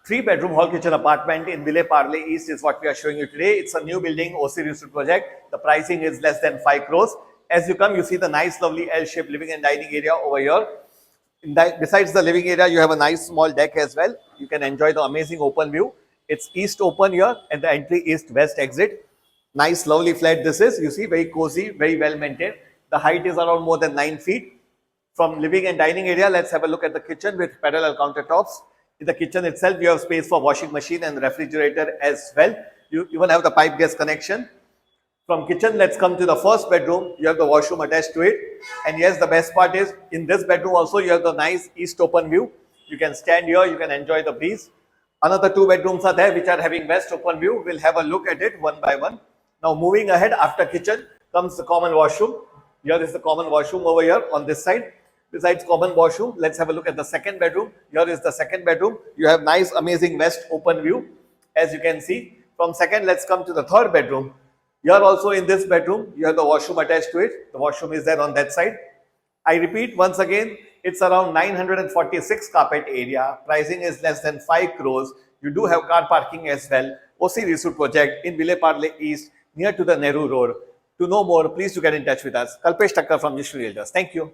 3-bedroom hall kitchen apartment in Vile Parle East is what we are showing you today. It's a new building, OC Research project. The pricing is less than 5 crores. As you come, you see the nice, lovely L-shaped living and dining area over here. Besides the living area, you have a nice small deck as well. You can enjoy the amazing open view. It's east open here and the entry east-west exit. Nice, lovely flat this is. You see, very cozy, very well maintained. The height is around more than 9 feet. From living and dining area, let's have a look at the kitchen with parallel countertops. In the kitchen itself, you have space for washing machine and refrigerator as well. You even have the pipe gas connection. From kitchen, let's come to the first bedroom. You have the washroom attached to it. And yes, the best part is, in this bedroom also, you have the nice east open view. You can stand here, you can enjoy the breeze. Another 2 bedrooms are there which are having west open view. We'll have a look at it one by one. Now moving ahead, after kitchen comes the common washroom. Here is the common washroom over here on this side. Besides common washroom, let's have a look at the second bedroom. Here is the second bedroom. You have nice, amazing west open view, as you can see. From second, let's come to the third bedroom. Here also in this bedroom, you have the washroom attached to it. The washroom is there on that side. I repeat once again, it's around 946 carpet area. Pricing is less than 5 crores. You do have car parking as well. OC Resort project in Vile Parle East, near to the Nehru Road. To know more, please do get in touch with us. Kalpesh Thakkar from Yashvi Realtors. Thank you.